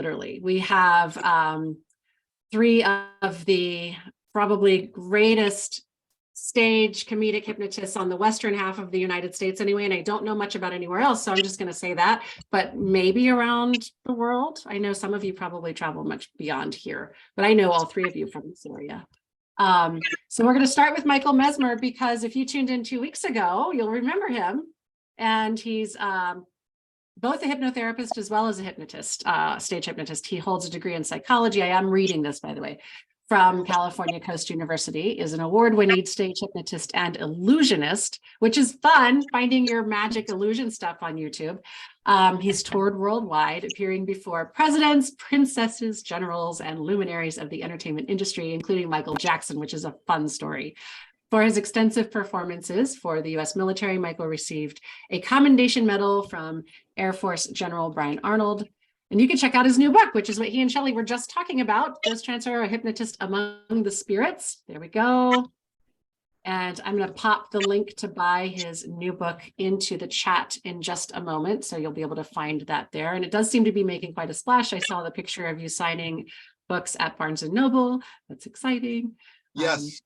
literally. We have three of the probably greatest stage comedic hypnotists on the western half of the United States anyway, and I don't know much about anywhere else, so I'm just going to say that, but maybe around the world. I know some of you probably travel much beyond here, but I know all three of you from this area. So we're going to start with Michael Mezmer, because if you tuned in 2 weeks ago, you'll remember him, and he's both a hypnotherapist as well as a hypnotist, stage hypnotist. He holds a degree in psychology. I am reading this, by the way, from California Coast University, is an award-winning stage hypnotist and illusionist, which is fun, finding your magic illusion stuff on YouTube. He's toured worldwide, appearing before presidents, princesses, generals, and luminaries of the entertainment industry, including Michael Jackson, which is a fun story. For his extensive performances for the U.S. military, Michael received a commendation medal from Air Force General Brian Arnold. And you can check out his new book, which is what he and Shelley were just talking about, Ghost Transfer, a Hypnotist Among the Spirits. There we go. And I'm going to pop the link to buy his new book into the chat in just a moment, so you'll be able to find that there. And it does seem to be making quite a splash. I saw the picture of you signing books at Barnes & Noble. That's exciting. Yes.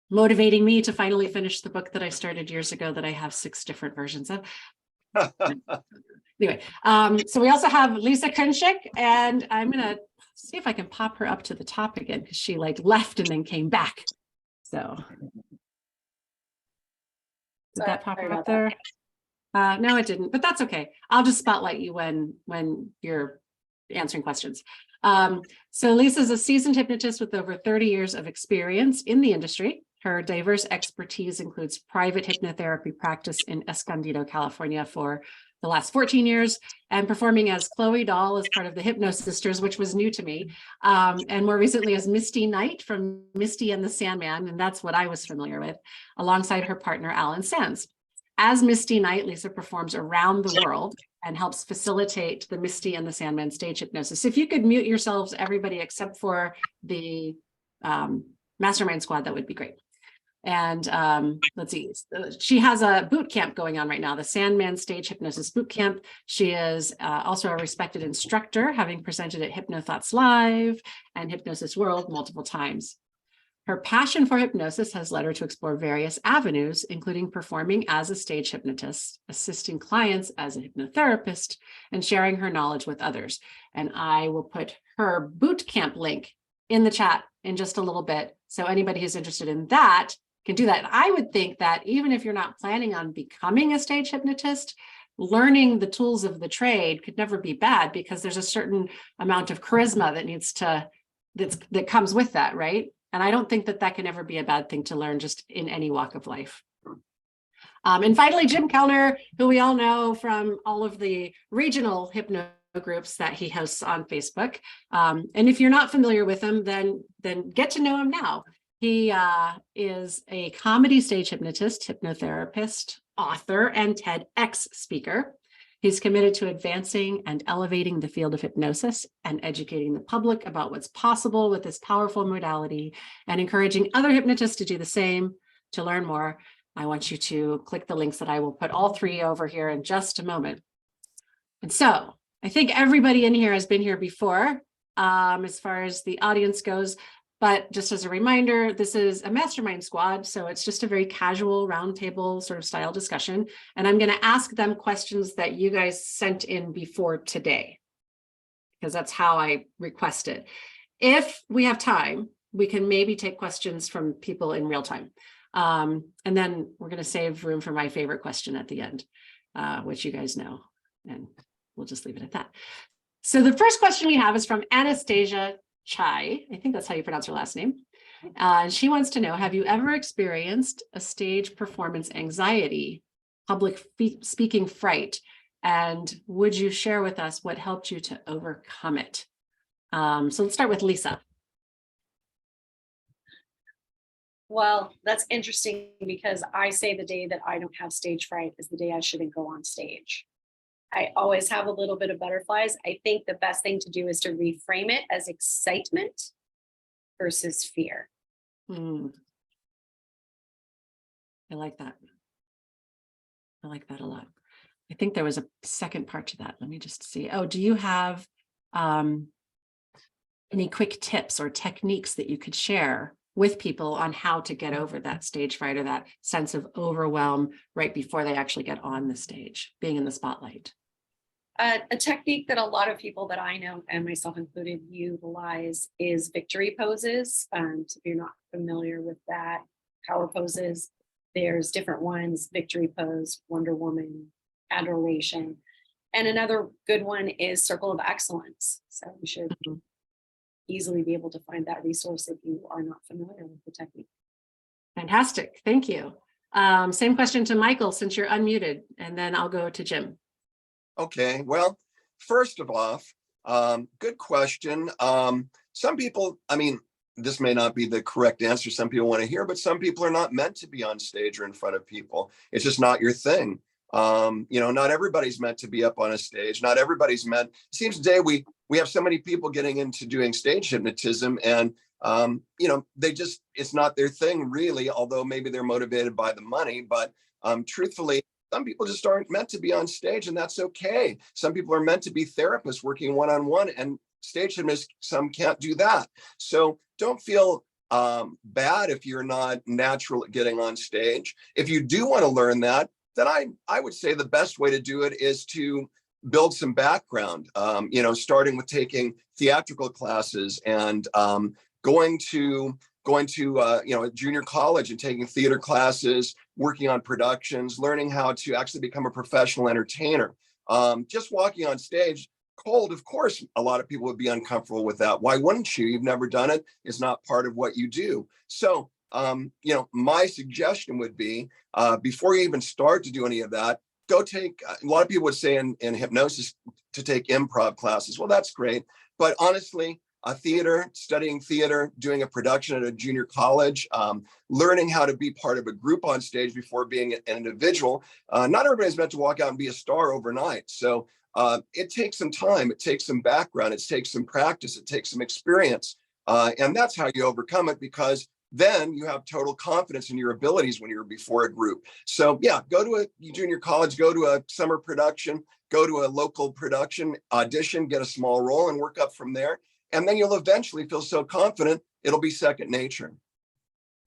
Motivating me to finally finish the book that I started years ago that I have 6 different versions of. Anyway, so we also have Lisa Kunschick, and I'm gonna see if I can pop her up to the top again, because she like left and then came back. So did that pop her up there? No, it didn't, but that's okay. I'll just spotlight you when you're answering questions. So Lisa's a seasoned hypnotist with over 30 years of experience in the industry. Her diverse expertise includes private hypnotherapy practice in Escondido, California for the last 14 years, and performing as Chloe Doll as part of the Hypnosis Sisters, which was new to me, and more recently as Misty Knight from Misty and the Sandman, and that's what I was familiar with, alongside her partner, Alan Sands. As Misty Knight, Lisa performs around the world and helps facilitate the Misty and the Sandman stage hypnosis. If you could mute yourselves, everybody except for the Mastermind Squad, that would be great. And let's see, she has a boot camp going on right now, the Sandman Stage Hypnosis Boot Camp. She is also a respected instructor, having presented at Hypnothoughts Live and Hypnosis World multiple times. Her passion for hypnosis has led her to explore various avenues, including performing as a stage hypnotist, assisting clients as a hypnotherapist, and sharing her knowledge with others. And I will put her boot camp link in the chat in just a little bit, so anybody who's interested in that can do that. And I would think that even if you're not planning on becoming a stage hypnotist, learning the tools of the trade could never be bad, because there's a certain amount of charisma that needs to, that comes with that, right? And I don't think that that can ever be a bad thing to learn just in any walk of life. And finally, Jim Kellner, who we all know from all of the regional hypno groups that he hosts on Facebook. And if you're not familiar with him, then get to know him now. He is a comedy stage hypnotist, hypnotherapist, author, and TEDx speaker. He's committed to advancing and elevating the field of hypnosis and educating the public about what's possible with this powerful modality, and encouraging other hypnotists to do the same. To learn more, I want you to click the links that I will put all 3 over here in just a moment. And so I think everybody in here has been here before, as far as the audience goes. But just as a reminder, this is a mastermind squad, so it's just a very casual roundtable sort of style discussion. And I'm going to ask them questions that you guys sent in before today, because that's how I requested. If we have time, we can maybe take questions from people in real time. And then we're going to save room for my favorite question at the end, which you guys know. And we'll just leave it at that. So the first question we have is from Anastasia Chai. I think that's how you pronounce her last name. She wants to know, have you ever experienced a stage performance anxiety, public speaking fright? And would you share with us what helped you to overcome it? So let's start with Lisa. Well, that's interesting, because I say the day that I don't have stage fright is the day I shouldn't go on stage. I always have a little bit of butterflies. I think the best thing to do is to reframe it as excitement versus fear. I like that. I like that a lot. I think there was a second part to that. Let me just see. Oh, do you have any quick tips or techniques that you could share with people on how to get over that stage fright or that sense of overwhelm right before they actually get on the stage, being in the spotlight? A technique that a lot of people that I know, and myself included, utilize is victory poses. So if you're not familiar with that, power poses, there's different ones: victory pose, Wonder Woman, adoration. And another good one is circle of excellence. So you should easily be able to find that resource if you are not familiar with the technique. Fantastic. Thank you. Same question to Michael, since you're unmuted, and then I'll go to Jim. Okay, well, first of all, good question. Some people, I mean, this may not be the correct answer some people want to hear, but some people are not meant to be on stage or in front of people. It's just not your thing. Not everybody's meant to be up on a stage. Not everybody's meant. It seems today we have so many people getting into doing stage hypnotism, and it's not their thing really, although maybe they're motivated by the money. But truthfully, some people just aren't meant to be on stage, and that's okay. Some people are meant to be therapists working one-on-one, and stage hypnotists, some can't do that. So don't feel bad if you're not natural at getting on stage. If you do want to learn that, then I would say the best way to do it is to build some background, starting with taking theatrical classes and going to junior college and taking theater classes, working on productions, learning how to actually become a professional entertainer. Just walking on stage cold, of course, a lot of people would be uncomfortable with that. Why wouldn't you? You've never done it. It's not part of what you do. So, my suggestion would be, before you even start to do any of that, go take, a lot of people would say in hypnosis to take improv classes. Well, that's great. But honestly, studying theater, doing a production at a junior college, learning how to be part of a group on stage before being an individual. Not everybody's meant to walk out and be a star overnight. So it takes some time, it takes some background, it takes some practice, it takes some experience. And that's how you overcome it, because then you have total confidence in your abilities when you're before a group. So yeah, go to a junior college, go to a summer production, go to a local production, audition, get a small role and work up from there. And then you'll eventually feel so confident, it'll be second nature.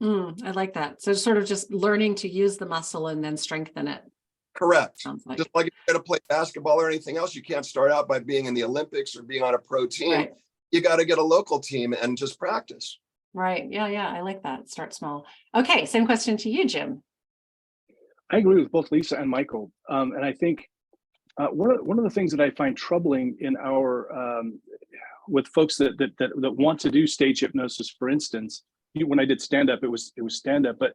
I like that. So sort of just learning to use the muscle and then strengthen it. Correct. Sounds like. Just like if you're going to play basketball or anything else, you can't start out by being in the Olympics or being on a pro team. Right. You got to get a local team and just practice. Right. Yeah. I like that. Start small. Okay. Same question to you, Jim. I agree with both Lisa and Michael. And I think one of the things that I find troubling in our with folks that want to do stage hypnosis, for instance, when I did stand up, it was stand up, but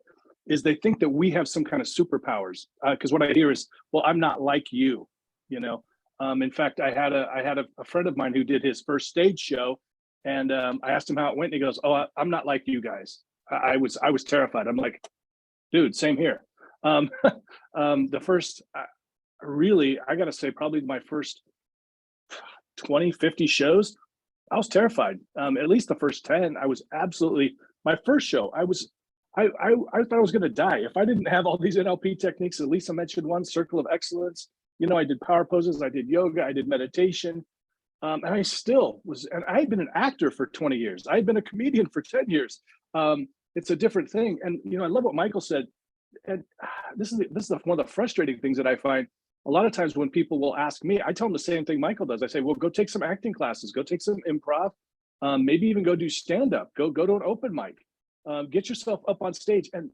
is they think that we have some kind of superpowers. Because what I hear is, well, I'm not like you, In fact, I had a friend of mine who did his first stage show, and I asked him how it went, and he goes, "Oh, I'm not like you guys." I was terrified. I'm like, dude, same here. The first, really, I got to say, probably my first 20, 50 shows, I was terrified. At least the first 10, I was absolutely, my first show, I thought I was going to die. If I didn't have all these NLP techniques, that Lisa mentioned one, circle of excellence, I did power poses, I did yoga, I did meditation. And I still was, and I had been an actor for 20 years. I had been a comedian for 10 years. It's a different thing. And, I love what Michael said. And this is one of the frustrating things that I find. A lot of times when people will ask me, I tell them the same thing Michael does. I say, well, go take some acting classes, go take some improv, maybe even go do stand-up, go to an open mic, get yourself up on stage. And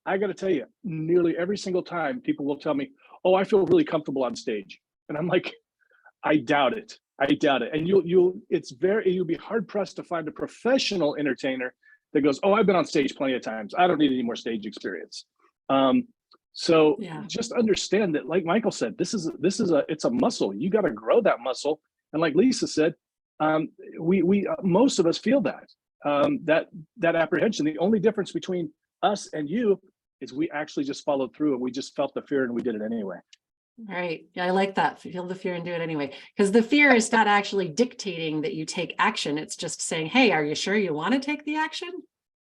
I got to tell you, nearly every single time people will tell me, oh, I feel really comfortable on stage. And I'm like, I doubt it. And you'll be hard pressed to find a professional entertainer that goes, oh, I've been on stage plenty of times, I don't need any more stage experience. So just understand that, like Michael said, it's a muscle. You got to grow that muscle. And like Lisa said, we most of us feel that apprehension. The only difference between us and you is we actually just followed through, and we just felt the fear and we did it anyway. Right. Yeah, I like that. Feel the fear and do it anyway. Because the fear is not actually dictating that you take action. It's just saying, hey, are you sure you want to take the action?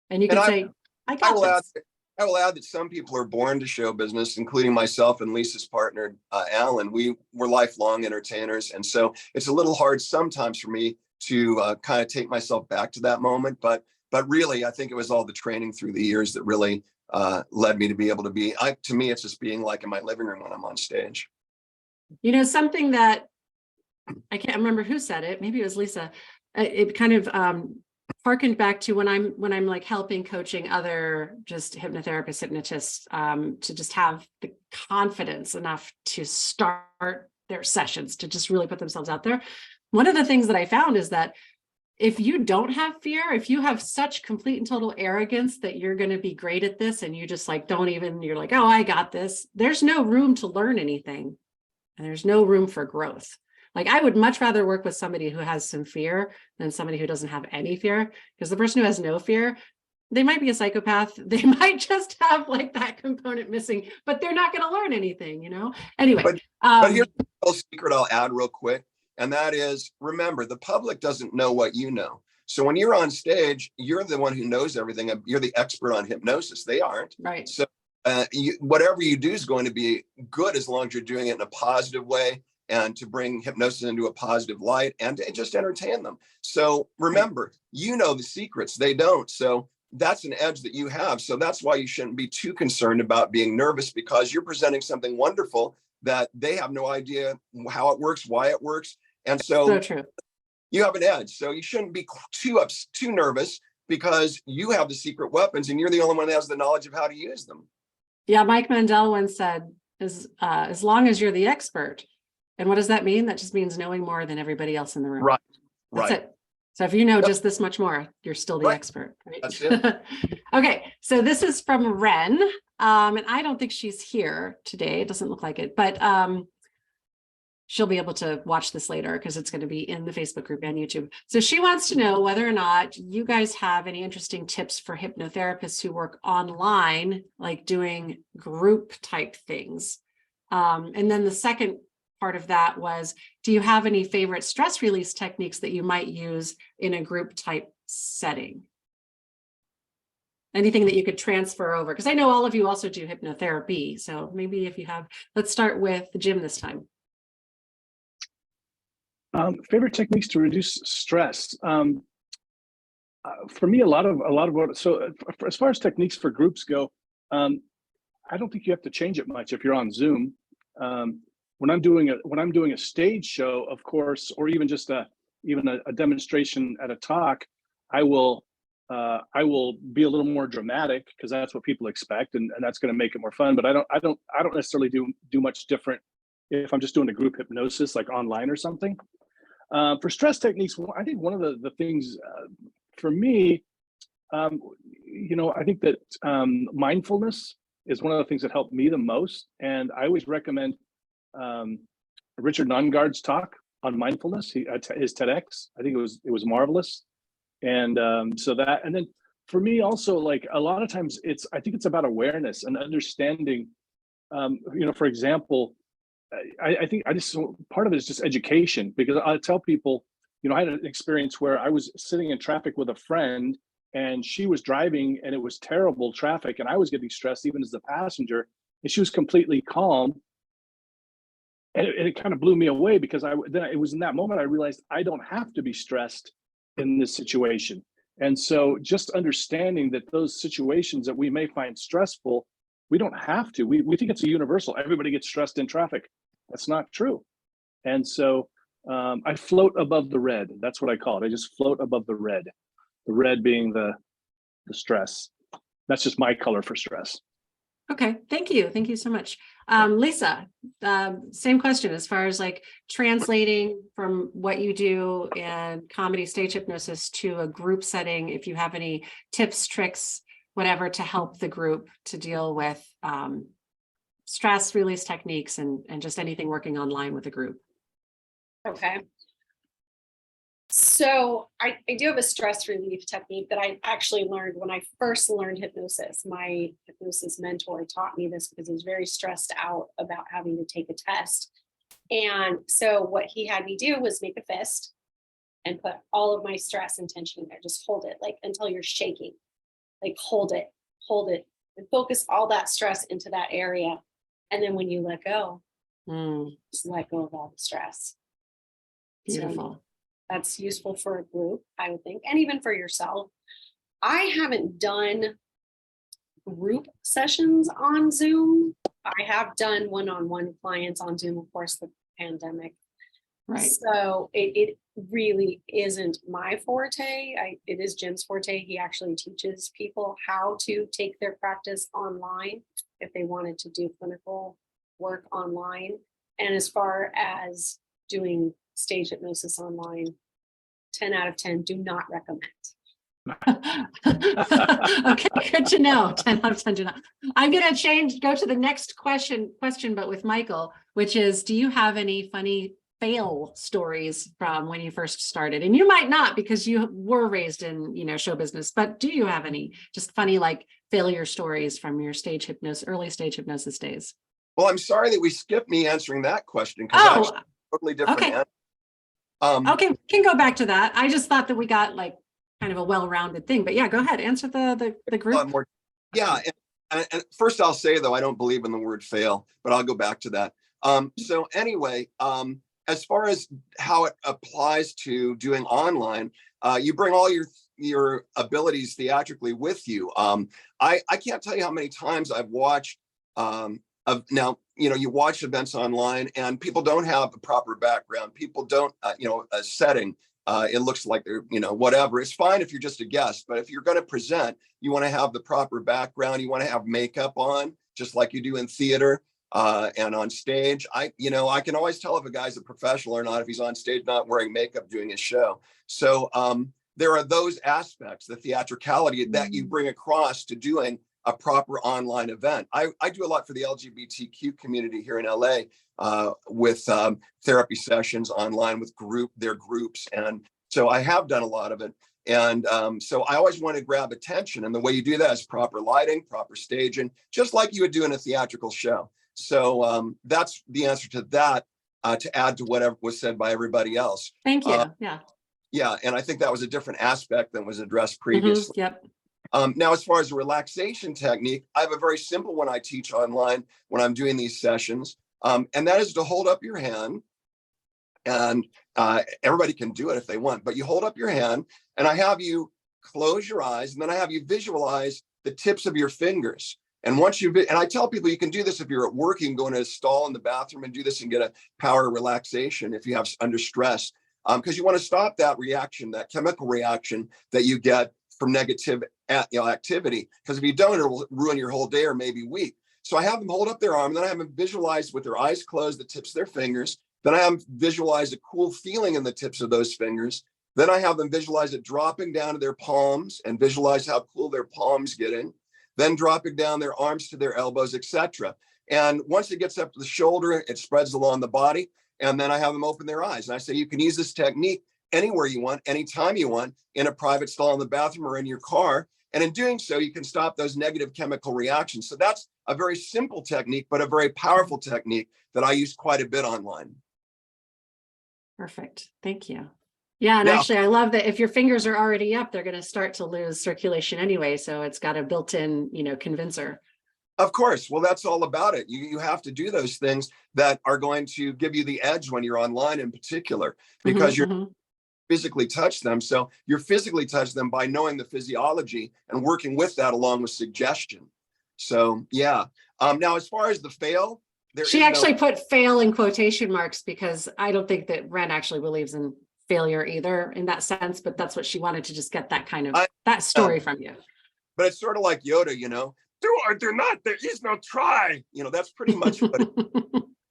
And you can say, I got this. I will add that some people are born to show business, including myself and Lisa's partner, Alan. We were lifelong entertainers. And so it's a little hard sometimes for me to kind of take myself back to that moment. But really, I think it was all the training through the years that really led me to be able to be, to me, it's just being like in my living room when I'm on stage. You know, something that I can't remember who said it, maybe it was Lisa. It kind of harkened back to when I'm like helping coaching other just hypnotherapists, hypnotists to just have the confidence enough to start their sessions, to just really put themselves out there. One of the things that I found is that if you don't have fear, if you have such complete and total arrogance that you're going to be great at this and you just like you're like, oh, I got this, there's no room to learn anything and there's no room for growth. Like I would much rather work with somebody who has some fear than somebody who doesn't have any fear, because the person who has no fear, they might be a psychopath. They might just have like that component missing, but they're not going to learn anything, you know? Anyway. But here's a little secret I'll add real quick. And that is, remember, the public doesn't know what you know. So when you're on stage, you're the one who knows everything. You're the expert on hypnosis. They aren't. Right. So whatever you do is going to be good as long as you're doing it in a positive way, and to bring hypnosis into a positive light and to just entertain them. So remember, you know the secrets, they don't. So that's an edge that you have. So that's why you shouldn't be too concerned about being nervous, because you're presenting something wonderful that they have no idea how it works, why it works. And so true. You have an edge. So you shouldn't be too nervous, because you have the secret weapons and you're the only one that has the knowledge of how to use them. Yeah, Mike Mandel once said, as long as you're the expert. And what does that mean? That just means knowing more than everybody else in the room. Right. That's right. it. So if you know just this much more, you're still the expert. Right? That's it. Okay, so this is from Ren. And I don't think she's here today. It doesn't look like it, but she'll be able to watch this later because it's going to be in the Facebook group and YouTube. So she wants to know whether or not you guys have any interesting tips for hypnotherapists who work online, like doing group type things. And then the second part of that was, do you have any favorite stress release techniques that you might use in a group type setting? Anything that you could transfer over? Because I know all of you also do hypnotherapy. So maybe if you have, let's start with Jim this time. Favorite techniques to reduce stress. For me, a lot of what, so as far as techniques for groups go, I don't think you have to change it much if you're on Zoom. When I'm doing a stage show, of course, or even just a demonstration at a talk, I will be a little more dramatic because that's what people expect, and that's going to make it more fun. But I don't necessarily do much different if I'm just doing a group hypnosis like online or something. For stress techniques, I think one of the things for me, I think that mindfulness is one of the things that helped me the most, and I always recommend Richard Nongard's talk on mindfulness, his TEDx. I think it was marvelous. And so that, and then for me also, like a lot of times I think it's about awareness and understanding, for example, I think part of it is just education, because I tell people, I had an experience where I was sitting in traffic with a friend and she was driving and it was terrible traffic and I was getting stressed even as the passenger, and she was completely calm. And it kind of blew me away, because it was in that moment I realized I don't have to be stressed in this situation. And so just understanding that those situations that we may find stressful, we don't have to. We think it's a universal. Everybody gets stressed in traffic. That's not true. And so I float above the red. That's what I call it. I just float above the red. The red being the stress. That's just my color for stress. Okay, thank you. Thank you so much. Lisa, same question as far as like translating from what you do in comedy stage hypnosis to a group setting, if you have any tips, tricks, whatever, to help the group to deal with stress release techniques and just anything working online with a group. Okay. So I do have a stress relief technique that I actually learned when I first learned hypnosis. My hypnosis mentor taught me this because he was very stressed out about having to take a test. And so what he had me do was make a fist and put all of my stress and tension in there. Just hold it like until you're shaking. Like hold it and focus all that stress into that area. And then when you let go, just let go of all the stress. Beautiful. So that's useful for a group, I would think, and even for yourself. I haven't done group sessions on Zoom. I have done one-on-one clients on Zoom, of course, the pandemic. Right. So it really isn't my forte. It is Jim's forte. He actually teaches people how to take their practice online if they wanted to do clinical work online. And as far as doing stage hypnosis online, 10 out of 10 do not recommend. Okay, good to know. 10 out of 10 do not. I'm going to go to the next question, but with Michael, which is, do you have any funny fail stories from when you first started? And you might not, because you were raised in, show business, but do you have any just funny, like, failure stories from your early stage hypnosis days? Well, I'm sorry that we skipped me answering that question, because totally different. Okay. Answer. Okay, we can go back to that. I just thought that we got like kind of a well-rounded thing, but yeah, go ahead, answer the group. Yeah, and first I'll say, though, I don't believe in the word fail, but I'll go back to that. So anyway, as far as how it applies to doing online, you bring all your abilities theatrically with you. I can't tell you how many times I've watched now, you watch events online and people don't have a proper background. People don't, a setting. It looks like they're, whatever. It's fine if you're just a guest, but if you're going to present, you want to have the proper background. You want to have makeup on, just like you do in theater and on stage. I can always tell if a guy's a professional or not if he's on stage not wearing makeup doing his show. So there are those aspects, the theatricality that you bring across to doing a proper online event. I do a lot for the LGBTQ community here in LA with therapy sessions online with their groups. And so I have done a lot of it. And so I always want to grab attention. And the way you do that is proper lighting, proper staging, just like you would do in a theatrical show. So that's the answer to that, to add to whatever was said by everybody else. Thank you. Yeah. Yeah. And I think that was a different aspect than was addressed previously. Yep. Now, as far as a relaxation technique, I have a very simple one I teach online when I'm doing these sessions. And that is to hold up your hand. And everybody can do it if they want, but you hold up your hand and I have you close your eyes, and then I have you visualize the tips of your fingers. And once and I tell people you can do this if you're at work, you can go in a stall in the bathroom and do this and get a power relaxation if you have under stress, because you want to stop that reaction, that chemical reaction that you get from negative activity, because if you don't, it will ruin your whole day or maybe week. So I have them hold up their arm, and then I have them visualize with their eyes closed the tips of their fingers. Then I have them visualize a cool feeling in the tips of those fingers. Then I have them visualize it dropping down to their palms and visualize how cool their palms getting. Then dropping down their arms to their elbows, etc. And once it gets up to the shoulder, it spreads along the body. And then I have them open their eyes. And I say, you can use this technique anywhere you want, anytime you want, in a private stall in the bathroom or in your car. And in doing so, you can stop those negative chemical reactions. So that's a very simple technique, but a very powerful technique that I use quite a bit online. Perfect. Thank you. Yeah. And actually, I love that if your fingers are already up, they're going to start to lose circulation anyway. So it's got a built-in, convincer. Of course. Well, that's all about it. You have to do those things that are going to give you the edge when you're online in particular, because you're physically touch them. So you're physically touch them by knowing the physiology and working with that along with suggestion. So, yeah. Now, as far as the fail, she actually put fail in quotation marks, because I don't think that Ren actually believes in failure either in that sense, but that's what she wanted to just get that kind of that story from you. But it's sort of like Yoda, do or do not, there is no try. That's pretty much what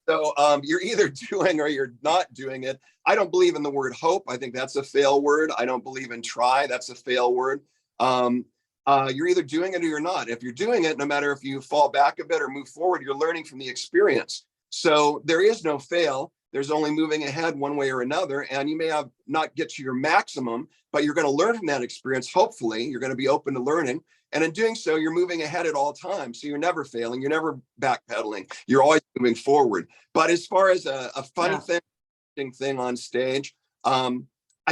so you're either doing or you're not doing it. I don't believe in the word hope. I think that's a fail word. I don't believe in try. That's a fail word. You're either doing it or you're not. If you're doing it, no matter if you fall back a bit or move forward, you're learning from the experience. So there is no fail. There's only moving ahead one way or another. And you may have not get to your maximum, but you're going to learn from that experience. Hopefully, you're going to be open to learning. And in doing so, you're moving ahead at all times. So you're never failing. You're never backpedaling. You're always moving forward. But as far as a funny thing on stage, I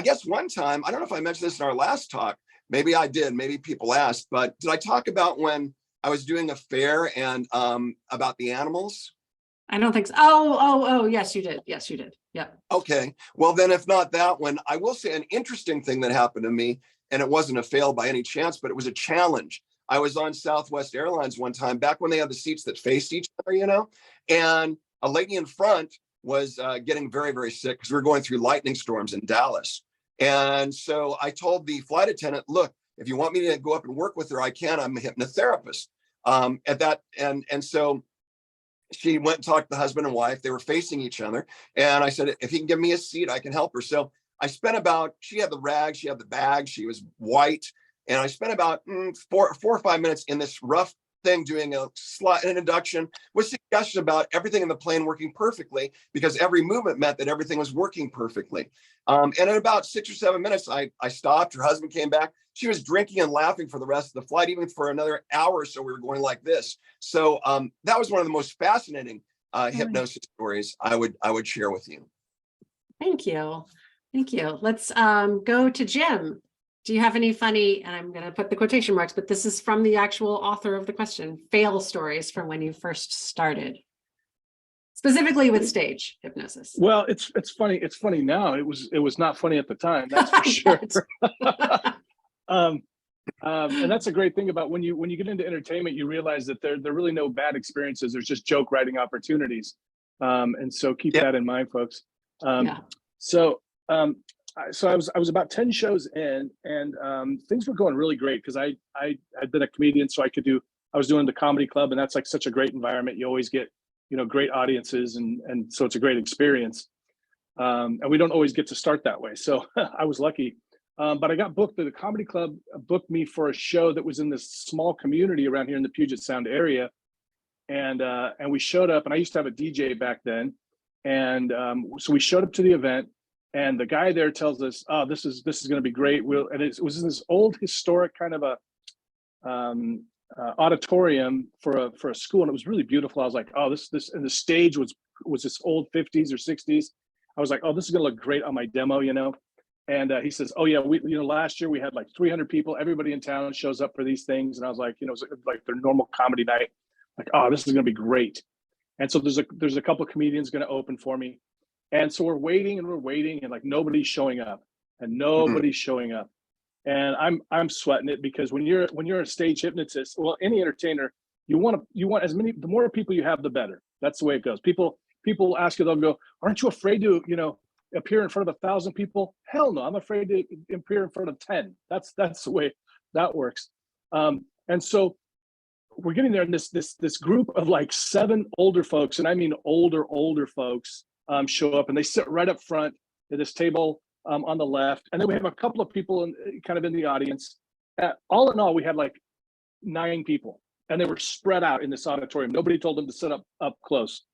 guess one time, I don't know if I mentioned this in our last talk, maybe I did, maybe people asked, but did I talk about when I was doing a fair and about the animals. I don't think so. Oh, yes, you did. Yes, you did. Yeah. Okay. Well, then if not that one, I will say an interesting thing that happened to me, and it wasn't a fail by any chance, but it was a challenge. I was on Southwest Airlines one time back when they had the seats that faced each other, and a lady in front was getting very, very sick because we were going through lightning storms in Dallas. And so I told the flight attendant, look, if you want me to go up and work with her, I can. I'm a hypnotherapist. And so she went and talked to the husband and wife. They were facing each other. And I said, if he can give me a seat, I can help her. So I spent she had the rag, she had the bag, she was white. And I spent about 4 or 5 minutes in this rough thing doing an introduction with suggestions about everything in the plane working perfectly, because every movement meant that everything was working perfectly. And in about 6 or 7 minutes, I stopped. Her husband came back. She was drinking and laughing for the rest of the flight, even for another hour or so. We were going like this. So that was one of the most fascinating hypnosis stories I would share with you. Thank you. Thank you. Let's go to Jim. Do you have any funny, and I'm going to put the quotation marks, but this is from the actual author of the question, fail stories from when you first started, specifically with stage hypnosis? Well, it's funny. It's funny now. It was not funny at the time. That's for sure. And that's a great thing about when you get into entertainment, you realize that there are really no bad experiences. There's just joke writing opportunities. And so keep that in mind, folks. So I was about 10 shows in, and things were going really great because I had been a comedian, so I was doing the comedy club, and that's like such a great environment. You always get, great audiences, and so it's a great experience. And we don't always get to start that way. So I was lucky. But I got booked. The comedy club booked me for a show that was in this small community around here in the Puget Sound area. And we showed up, and I used to have a DJ back then. And so we showed up to the event, and the guy there tells us, "Oh, this is going to be great." And it was in this old historic kind of a auditorium for a school, and it was really beautiful. I was like, "Oh, this," and the stage was this old 50s or 60s. I was like, "Oh, this is going to look great on my demo," And he says, "Oh yeah, last year we had like 300 people. Everybody in town shows up for these things." And I was like, it was like their normal comedy night. Like, "Oh, this is going to be great." And so there's a couple of comedians going to open for me. And so we're waiting, and like nobody's showing up. And I'm sweating it, because when you're a stage hypnotist, well, any entertainer, you want the more people you have, the better. That's the way it goes. People ask you, they'll go, "Aren't you afraid to, appear in front of 1,000 people?" Hell no, I'm afraid to appear in front of 10. That's the way that works. And so we're getting there, and this group of like 7 older folks, and I mean older folks, show up, and they sit right up front at this table on the left, and then we have a couple of people kind of in the audience. All in all, we had like 9 people, and they were spread out in this auditorium. Nobody told them to sit up close.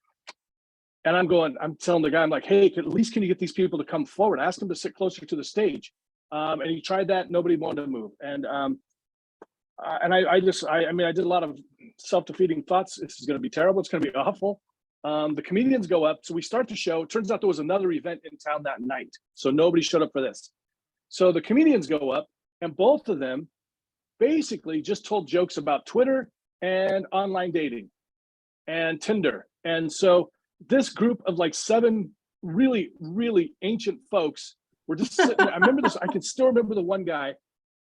And I'm telling the guy, I'm like, "Hey, at least can you get these people to come forward? Ask them to sit closer to the stage." And he tried that. Nobody wanted to move. And I did a lot of self-defeating thoughts. This is going to be terrible. It's going to be awful. The comedians go up. So we start the show. It turns out there was another event in town that night, so nobody showed up for this. So the comedians go up, and both of them basically just told jokes about Twitter and online dating and Tinder. And so this group of like 7 really, really ancient folks were just sitting there. I remember this. I can still remember the one guy.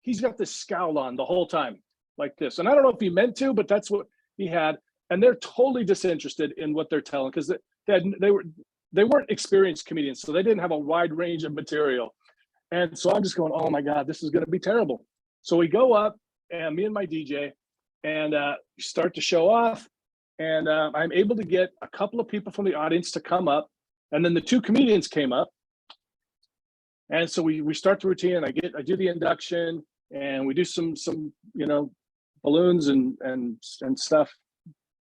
He's got this scowl on the whole time like this. And I don't know if he meant to, but that's what he had. And they're totally disinterested in what they're telling, because they weren't experienced comedians, so they didn't have a wide range of material. And so I'm just going, "Oh my God, this is going to be terrible." So we go up, and me and my DJ, and start to show off. And I'm able to get a couple of people from the audience to come up, and then the 2 comedians came up. And so we start the routine, and I do the induction, and we do some balloons and stuff,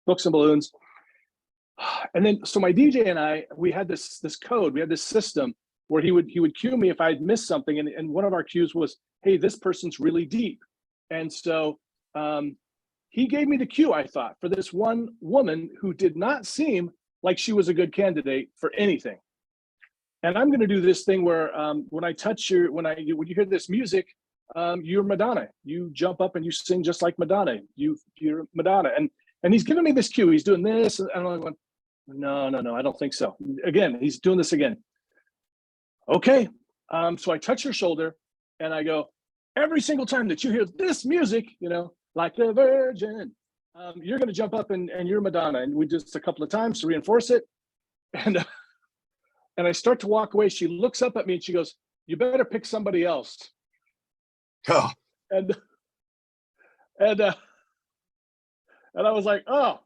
books and balloons. And then so my DJ and we had this code, we had this system where he would cue me if I'd missed something, and one of our cues was, "Hey, this person's really deep." And so he gave me the cue, I thought, for this one woman who did not seem like she was a good candidate for anything. And I'm going to do this thing where when you hear this music, you're Madonna. You jump up and you sing just like Madonna. You're Madonna. And he's giving me this cue. He's doing this. And I'm like, no, I don't think so. Again, he's doing this again. Okay. So I touch her shoulder and I go, every single time that you hear this music, like a virgin, you're going to jump up and you're Madonna. And we just a couple of times to reinforce it. And I start to walk away. She looks up at me and she goes, you better pick somebody else. Oh, And I was like, oh,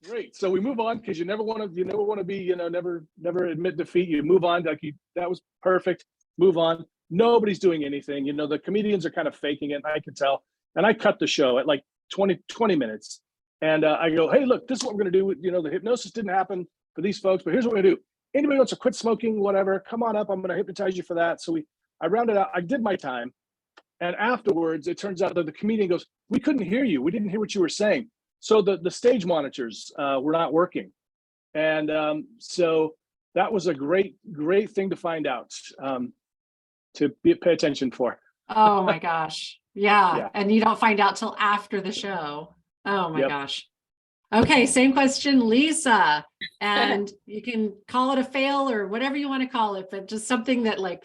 great. So we move on because you never want to be, never admit defeat. You move on. That was perfect. Move on. Nobody's doing anything. The comedians are kind of faking it. I can tell. And I cut the show at like 20 minutes. And I go, hey, look, this is what we're going to do. The hypnosis didn't happen for these folks, but here's what we're going to do. Anybody wants to quit smoking, whatever, come on up. I'm going to hypnotize you for that. So I rounded out. I did my time. And afterwards, it turns out that the comedian goes, we couldn't hear you. We didn't hear what you were saying. So the stage monitors were not working. And so that was a great thing to find out, to pay attention for. Oh my gosh. Yeah. Yeah. And you don't find out till after the show. Oh my Yep. gosh. Okay. Same question, Lisa. And you can call it a fail or whatever you want to call it, but just something that like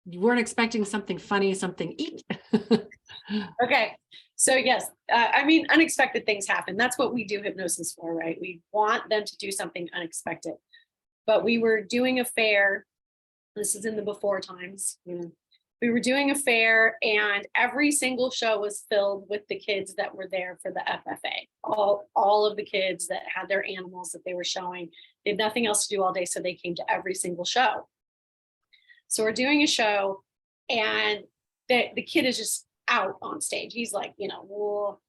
you weren't expecting, something funny, something eat. Okay. So yes, unexpected things happen. That's what we do hypnosis for, right? We want them to do something unexpected. But we were doing a fair. This is in the before times. We were doing a fair and every single show was filled with the kids that were there for the FFA. All of the kids that had their animals that they were showing. They had nothing else to do all day, so they came to every single show. So we're doing a show and the kid is just out on stage. He's like, whoa.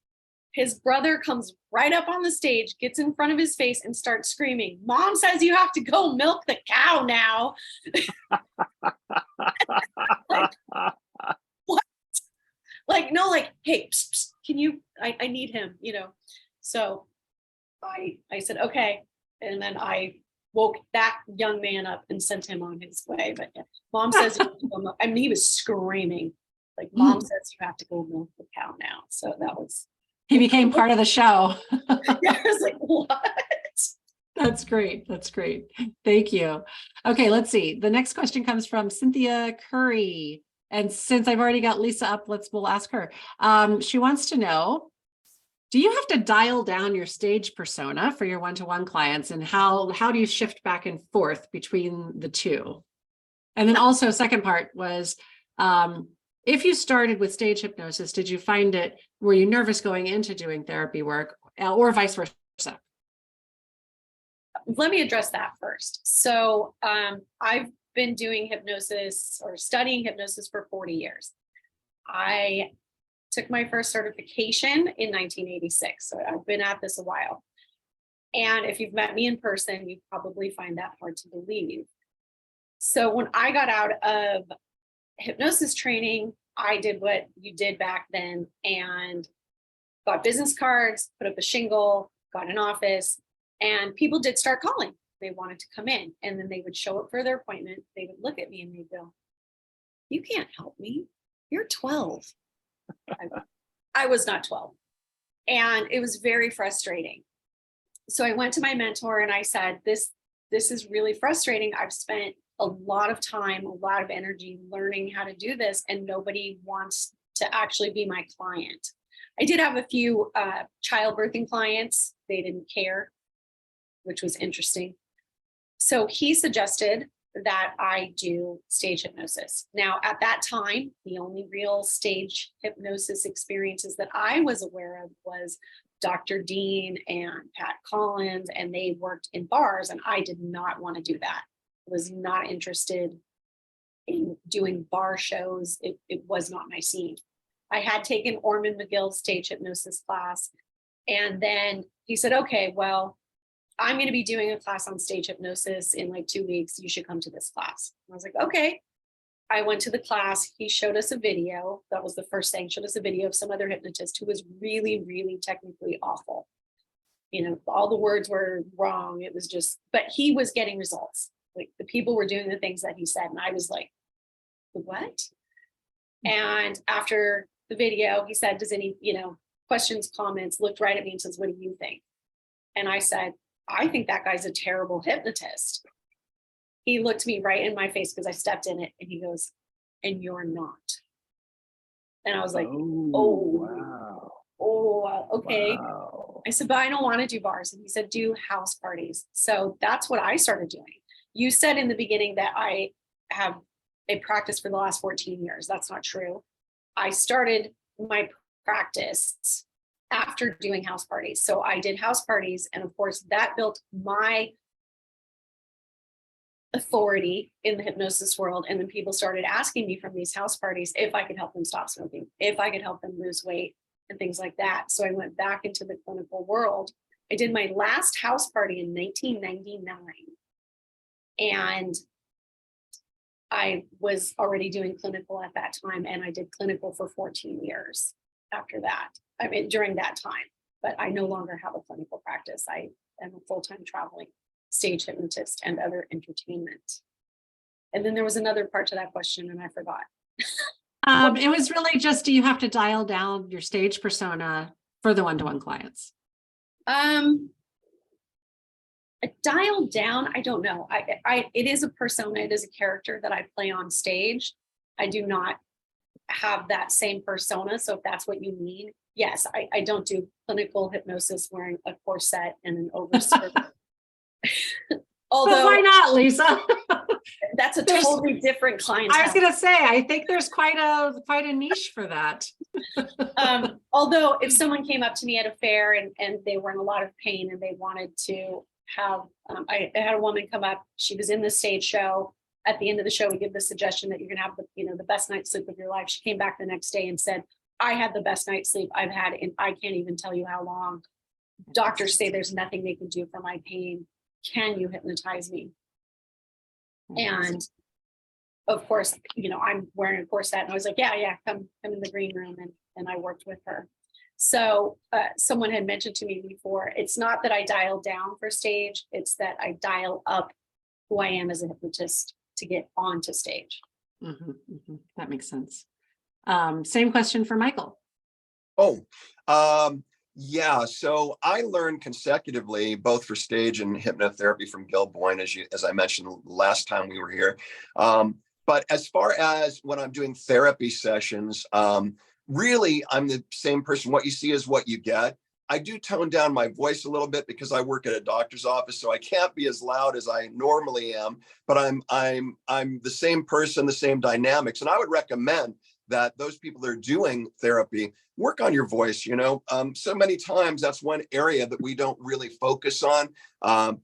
His brother comes right up on the stage, gets in front of his face and starts screaming, Mom says you have to go milk the cow now. Like, what? Like, no, like, hey, psst, psst, can you, I need him, So I said, okay. And then I woke that young man up and sent him on his way. But yeah, Mom says, you have to go milk. He was screaming, like, Mom says you have to go milk the cow now. So that was. He became part of the show. Yeah, I was like, what? That's great. That's great. Thank you. Okay, let's see. The next question comes from Cynthia Curry. And since I've already got Lisa up, we'll ask her. She wants to know, do you have to dial down your stage persona for your one-to-one clients? And how do you shift back and forth between the two? And then also second part was, if you started with stage hypnosis, did you find were you nervous going into doing therapy work or vice versa? Let me address that first. So I've been doing hypnosis or studying hypnosis for 40 years. I took my first certification in 1986. So I've been at this a while. And if you've met me in person, you probably find that hard to believe. So when I got out of hypnosis training, I did what you did back then and got business cards, put up a shingle, got an office, and people did start calling. They wanted to come in, and then they would show up for their appointment. They would look at me and they'd go, you can't help me. You're 12. I was not 12. And it was very frustrating. So I went to my mentor and I said, this is really frustrating. I've spent a lot of time, a lot of energy learning how to do this, and nobody wants to actually be my client. I did have a few childbirthing clients. They didn't care, which was interesting. So he suggested that I do stage hypnosis. Now, at that time, the only real stage hypnosis experiences that I was aware of was Dr. Dean and Pat Collins, and they worked in bars, and I did not want to do that. I was not interested in doing bar shows. It was not my scene. I had taken Orman McGill's stage hypnosis class, and then he said, okay, well, I'm going to be doing a class on stage hypnosis in like 2 weeks. You should come to this class. And I was like, okay. I went to the class. He showed us a video. That was the first thing. Showed us a video of some other hypnotist who was really, really technically awful. All the words were wrong. It was just, but he was getting results. Like the people were doing the things that he said. And I was like, what? And after the video, he said, does any, questions, comments, looked right at me and says, what do you think? And I said, I think that guy's a terrible hypnotist. He looked me right in my face because I stepped in it, and he goes, and you're not. And I was like, wow. Okay. Wow. I said, but I don't want to do bars. And he said, do house parties. So that's what I started doing. You said in the beginning that I have a practice for the last 14 years. That's not true. I started my practice after doing house parties. So I did house parties. And of course, that built my authority in the hypnosis world. And then people started asking me from these house parties if I could help them stop smoking, if I could help them lose weight and things like that. So I went back into the clinical world. I did my last house party in 1999. And I was already doing clinical at that time. And I did clinical for 14 years after that. I mean, during that time, but I no longer have a clinical practice. I am a full-time traveling stage hypnotist and other entertainment. And then there was another part to that question and I forgot. It was really just, do you have to dial down your stage persona for the one-to-one clients? Dialed down, I don't know. It is a persona, it is a character that I play on stage. I do not have that same persona. So if that's what you mean, yes, I don't do clinical hypnosis wearing a corset and an overskirt. Although, but why not, Lisa? That's a totally different clientele. I was going to say, I think there's quite a niche for that. Although if someone came up to me at a fair and they were in a lot of pain and they wanted to have, I had a woman come up, she was in the stage show. At the end of the show, we give the suggestion that you're going to have the best night's sleep of your life. She came back the next day and said, I had the best night's sleep I've had, and I can't even tell you how long. Doctors say there's nothing they can do for my pain. Can you hypnotize me? And of course, I'm wearing a corset and I was like, yeah, come in the green room. And I worked with her. So someone had mentioned to me before, it's not that I dial down for stage, it's that I dial up who I am as a hypnotist to get onto stage. That makes sense. Same question for Michael. Yeah, so I learned consecutively both for stage and hypnotherapy from Gil Boyne, as I mentioned last time we were here. But as far as when I'm doing therapy sessions, really I'm the same person. What you see is what you get. I do tone down my voice a little bit because I work at a doctor's office, so I can't be as loud as I normally am. But I'm the same person, the same dynamics, and I would recommend that those people that are doing therapy work on your voice. So many times that's one area that we don't really focus on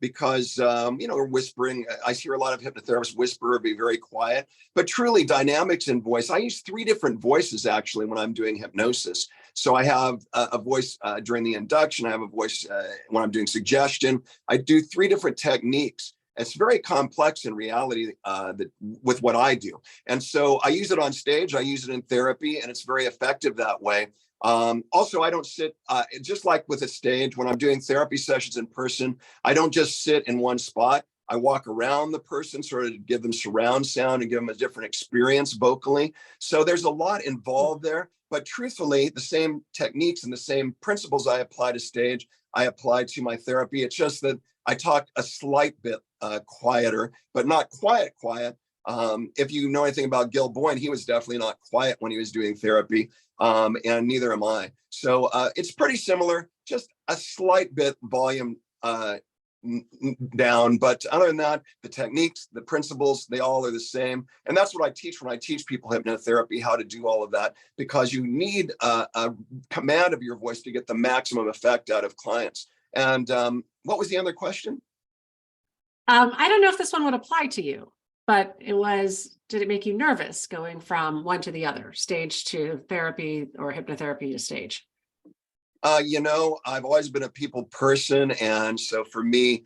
because we're whispering. I hear a lot of hypnotherapists whisper or be very quiet, but truly dynamics in voice. I use 3 different voices actually when I'm doing hypnosis. So I have a voice during the induction. I have a voice when I'm doing suggestion. I do 3 different techniques. It's very complex in reality with what I do. And so I use it on stage, I use it in therapy, and it's very effective that way. Also, I don't sit, just like with a stage, when I'm doing therapy sessions in person, I don't just sit in one spot. I walk around the person, sort of give them surround sound and give them a different experience vocally. So there's a lot involved there. But truthfully, the same techniques and the same principles I apply to stage, I apply to my therapy. It's just that I talk a slight bit quieter, but not quiet. If you know anything about Gil Boyne, he was definitely not quiet when he was doing therapy, and neither am I. So it's pretty similar, just a slight bit volume down. But other than that, the techniques, the principles, they all are the same. And that's what I teach when I teach people hypnotherapy, how to do all of that, because you need a command of your voice to get the maximum effect out of clients. And what was the other question? I don't know if this one would apply to you, but did it make you nervous going from one to the other, stage to therapy or hypnotherapy to stage? I've always been a people person. And so for me,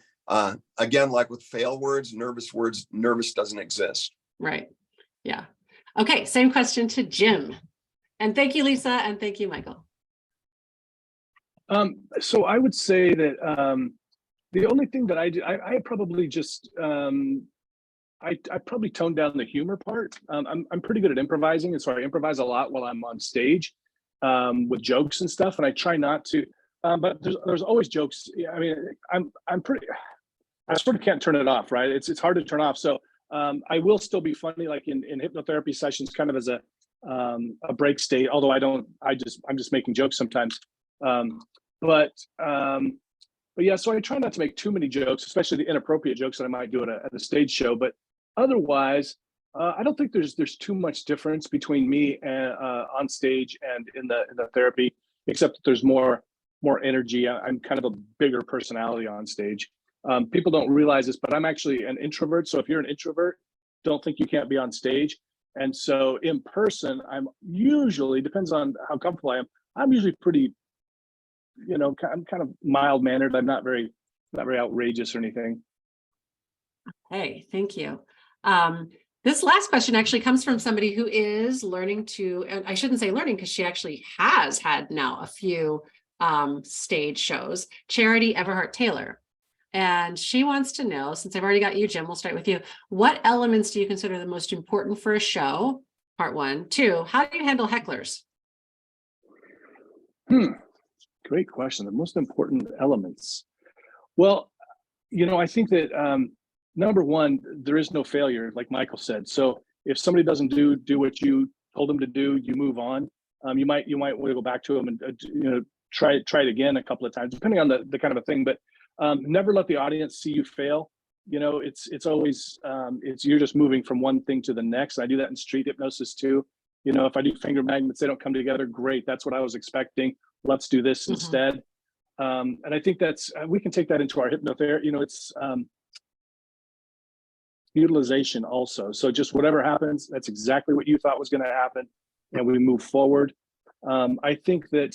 again, like with fail words, nervous doesn't exist. Right. Yeah. Okay. Same question to Jim. And thank you, Lisa. And thank you, Michael. So I would say that the only thing that I do, I probably just, I probably toned down the humor part. I'm pretty good at improvising, and so I improvise a lot while I'm on stage with jokes and stuff, and I try not to. But there's always jokes. I mean, I'm pretty. I sort of can't turn it off, right? It's hard to turn off. So I will still be funny, like in hypnotherapy sessions, kind of as a break state. Although I'm just making jokes sometimes. But yeah, so I try not to make too many jokes, especially the inappropriate jokes that I might do at a stage show. But otherwise, I don't think there's too much difference between me and, on stage and in the therapy, except that there's more energy. I'm kind of a bigger personality on stage. People don't realize this, but I'm actually an introvert. So if you're an introvert, don't think you can't be on stage. And so in person, I'm usually, depends on how comfortable I am, I'm usually pretty, I'm kind of mild mannered. I'm not very outrageous or anything. Hey, thank you. This last question actually comes from somebody who is learning to, and I shouldn't say learning because she actually has had now a few stage shows, Charity Everhart Taylor. And she wants to know, since I've already got you, Jim, we'll start with you. What elements do you consider the most important for a show? Part one. Two, how do you handle hecklers? Great question. The most important elements. Well, I think that number one, there is no failure, like Michael said. So if somebody doesn't do what you told them to do, you move on. You might want to go back to them and try it again a couple of times, depending on the kind of a thing. But never let the audience see you fail. It's always you're just moving from one thing to the next. I do that in street hypnosis too. If I do finger magnets, they don't come together. Great, that's what I was expecting. Let's do this instead. And I think that's we can take that into our hypnotherapy. It's utilization also. So just whatever happens, that's exactly what you thought was going to happen, and we move forward. I think that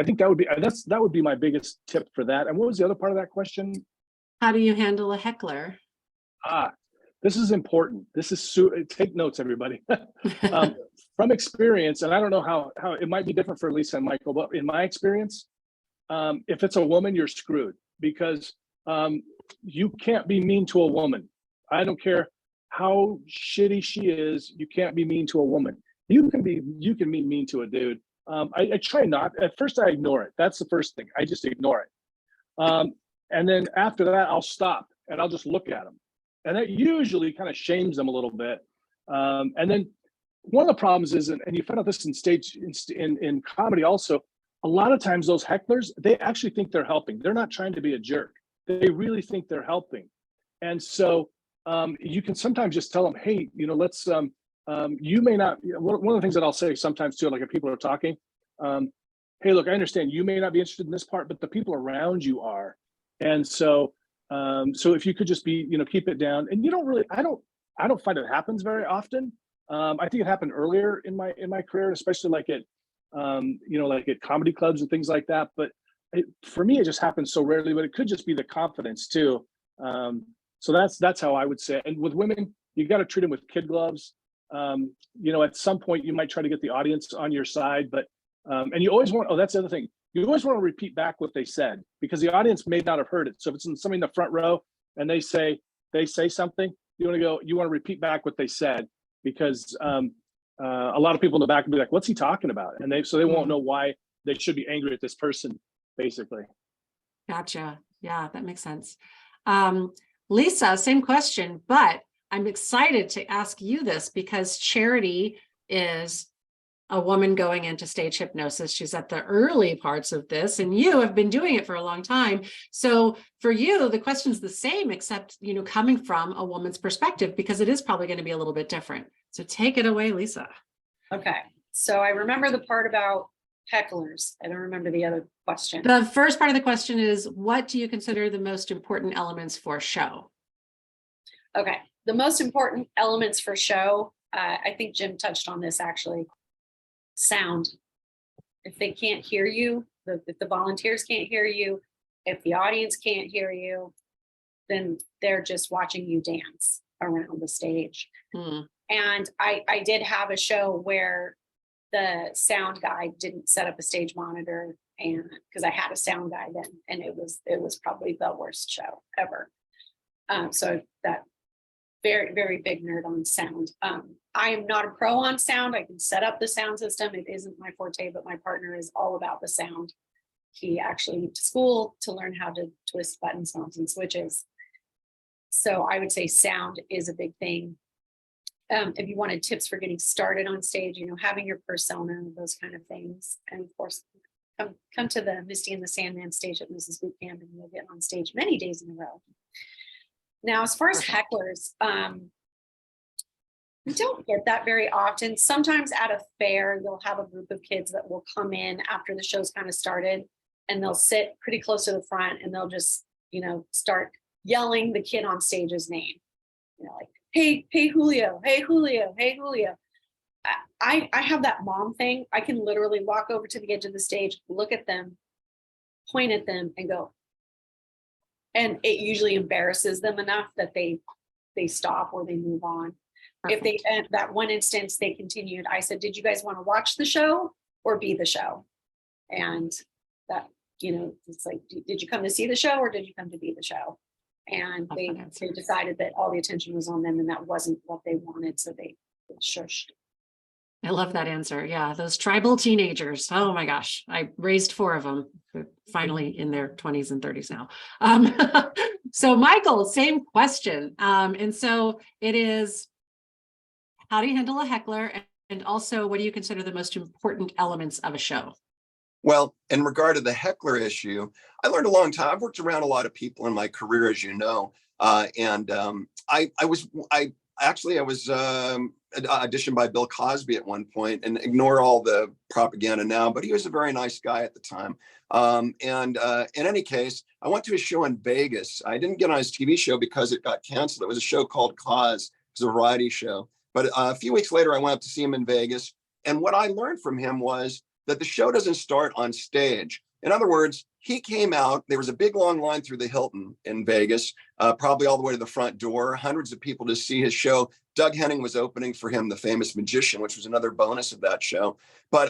that would be my biggest tip for that. And what was the other part of that question? How do you handle a heckler? This is important. Take notes, everybody. From experience, and I don't know how it might be different for Lisa and Michael, but in my experience, if it's a woman, you're screwed, because you can't be mean to a woman. I don't care how shitty she is. You can't be mean to a woman. You can be mean to a dude. I try not. At first, I ignore it. That's the first thing. I just ignore it. And then after that, I'll stop and I'll just look at them. And that usually kind of shames them a little bit. And then one of the problems is, and you find out this in comedy also, a lot of times those hecklers, they actually think they're helping. They're not trying to be a jerk. They really think they're helping. And so you can sometimes just tell them, hey, let's, you may not, one of the things that I'll say sometimes too, like if people are talking, hey, look, I understand you may not be interested in this part, but the people around you are. And so, so if you could just be, keep it down. And I don't find it happens very often. I think it happened earlier in my career, especially like at, like at comedy clubs and things like that. But for me, it just happens so rarely, but it could just be the confidence too. So that's how I would say it. And with women, you got to treat them with kid gloves. At some point you might try to get the audience on your side, but, and you always want, that's the other thing. You always want to repeat back what they said, because the audience may not have heard it. So if it's somebody in the front row and they say something, you want to repeat back what they said, because a lot of people in the back will be like, what's he talking about? And they won't know why they should be angry at this person, basically. Gotcha. Yeah, that makes sense. Lisa, same question, but I'm excited to ask you this because Charity is a woman going into stage hypnosis. She's at the early parts of this, and you have been doing it for a long time. So for you, the question's the same, except, coming from a woman's perspective, because it is probably going to be a little bit different. So take it away, Lisa. Okay. So I remember the part about hecklers. I don't remember the other question. The first part of the question is, what do you consider the most important elements for show? Okay. The most important elements for show, I think Jim touched on this actually. Sound. If they can't hear you, if the volunteers can't hear you, if the audience can't hear you, then they're just watching you dance around the stage. And I did have a show where the sound guy didn't set up a stage monitor, and because I had a sound guy then, and it was probably the worst show ever. So that very, very big nerd on sound. I am not a pro on sound. I can set up the sound system. It isn't my forte, but my partner is all about the sound. He actually went to school to learn how to twist buttons, knobs, and switches. So I would say sound is a big thing. If you wanted tips for getting started on stage, you know, having your persona, those kind of things. And of course, come to the Misty and the Sandman stage at Mrs. Boot Camp, and you'll get on stage many days in a row. Now, as far as hecklers, we don't get that very often. Sometimes at a fair, you'll have a group of kids that will come in after the show's kind of started, and they'll sit pretty close to the front, and they'll just, you know, start yelling the kid on stage's name. You know, like, hey Julio, hey Julio, hey Julio. I have that mom thing. I can literally walk over to the edge of the stage, look at them, point at them, and go. And it usually embarrasses them enough that they stop or they move on. Perfect. If they, that one instance, they continued, I said, did you guys want to watch the show or be the show? And that, you know, it's like, did you come to see the show or did you come to be the show? And they decided that all the attention was on them and that wasn't what they wanted. So they shushed. I love that answer. Yeah, those tribal teenagers. Oh my gosh, I raised 4 of them, finally in their 20s and 30s now. So Michael, same question. And so it is, how do you handle a heckler? And also, what do you consider the most important elements of a show? Well, in regard to the heckler issue, I learned a long time. I've worked around a lot of people in my career, as you know, and I was auditioned by Bill Cosby at one point, and ignore all the propaganda now, but he was a very nice guy at the time. In any case, I went to a show in Vegas. I didn't get on his TV show because it got canceled. It was a show called Cause. It was a variety show. But a few weeks later, I went up to see him in Vegas. And what I learned from him was that the show doesn't start on stage. In other words, he came out, there was a big long line through the Hilton in Vegas, probably all the way to the front door, hundreds of people to see his show. Doug Henning was opening for him, The Famous Magician, which was another bonus of that show. But